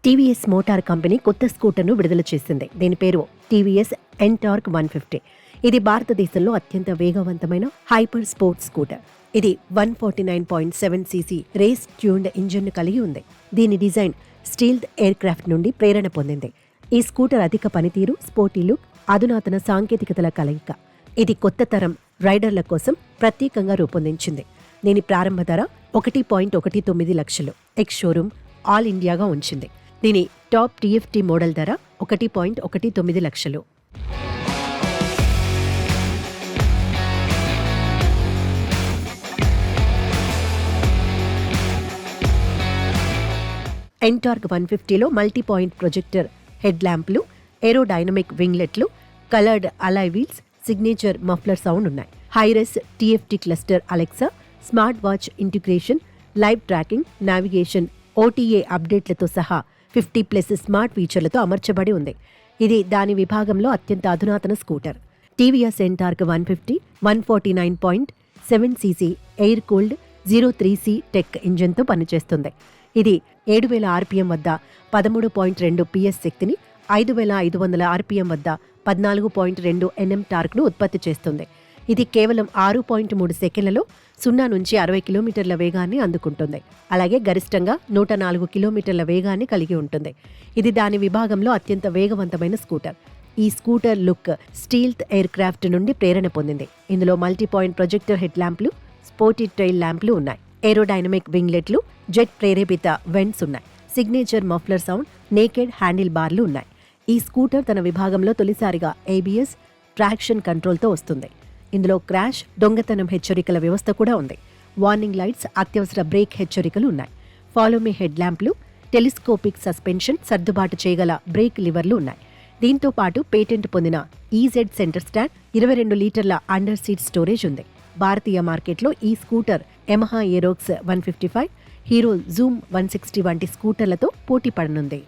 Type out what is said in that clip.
TVS motor company కొత్త స్కూటర్ను విడుదల చేసింది. దీని పేరు టీవీఎస్ ఎన్టార్క్ 150. ఇది భారతదేశంలో అత్యంత వేగవంతమైన హైపర్ స్పోర్ట్స్ స్కూటర్. ఇది 149.7 cc రేస్ ట్యూన్డ్ ఇంజిన్ను కలిగి ఉంది. దీని డిజైన్ స్టీల్త్ ఎయిర్ క్రాఫ్ట్ నుండి ప్రేరణ పొందింది. ఈ స్కూటర్ అధిక పనితీరు, స్పోర్టీ లుక్, అధునాతన సాంకేతికతల కలయిక. ఇది కొత్త తరం రైడర్ల కోసం ప్రత్యేకంగా రూపొందించింది. దీని ప్రారంభ ధర 1.19 లక్షలు. ఎక్స్ షోరూమ్ ఆల్ ఇండియాగా ఉంచింది. దీని టాప్ టీఎఫ్టీ మోడల్ ధర 1.19 లక్షలు. ఎన్టార్క్ 150లో మల్టీ పాయింట్ ప్రొజెక్టర్ హెడ్ ల్యాంప్లు, ఏరోడైనమిక్ వింగ్లెట్లు, coloured alloy wheels, signature muffler sound ఉన్నాయి. Hi res TFT cluster, Alexa, smart watch integration, live tracking, navigation, OTA అప్డేట్లతో సహా 50+ స్మార్ట్ ఫీచర్లతో అమర్చబడి ఉంది. ఇది దాని విభాగంలో అత్యంత అధునాతన scooter. TVS Ntorq 150 149.7 cc air cooled 03C tech ఇంజిన్తో పనిచేస్తుంది. ఇది 7000 RPM వద్ద 13.2 PS శక్తిని, 5500 RPM వద్ద 14.2 Nm టార్క్ను ఉత్పత్తి చేస్తుంది. ఇది కేవలం 6.3 సెకండ్లలో 0 నుంచి 60 కిలోమీటర్ల వేగాన్ని అందుకుంటుంది. అలాగే గరిష్టంగా 104 కిలోమీటర్ల వేగాన్ని కలిగి ఉంటుంది. ఇది దాని విభాగంలో అత్యంత వేగవంతమైన స్కూటర్. ఈ scooter look stealth aircraft నుండి ప్రేరణ పొందింది. ఇందులో మల్టీ పాయింట్ ప్రొజెక్టర్ హెడ్ ల్యాంప్లు, స్పోర్టీ ట్రైల్ ల్యాంప్లు ఉన్నాయి. ఏరోడైనమిక్ వింగ్లెట్లు, జెట్ ప్రేరేపిత వెంట్స్ ఉన్నాయి. Signature muffler sound, naked handle బార్లు ఉన్నాయి. ఈ స్కూటర్ తన విభాగంలో తొలిసారిగా ABS ట్రాక్షన్ కంట్రోల్తో వస్తుంది. ఇందులో క్రాష్, దొంగతనం హెచ్చరికల వ్యవస్థ కూడా ఉంది. వార్నింగ్ లైట్స్, అత్యవసర బ్రేక్ హెచ్చరికలు ఉన్నాయి. ఫాలో మీ హెడ్ ల్యాంప్లు, టెలిస్కోపిక్ సస్పెన్షన్, సర్దుబాటు చేయగల బ్రేక్ లివర్లు ఉన్నాయి. దీంతో పాటు పేటెంట్ పొందిన EZ సెంటర్ స్టాండ్, 22 లీటర్ల అండర్ సీట్ స్టోరేజ్ ఉంది. భారతీయ మార్కెట్లో ఈ స్కూటర్ యమహా ఏరోక్స్ 155, హీరో జూమ్ 160 వంటి స్కూటర్లతో పోటీ పడనుంది.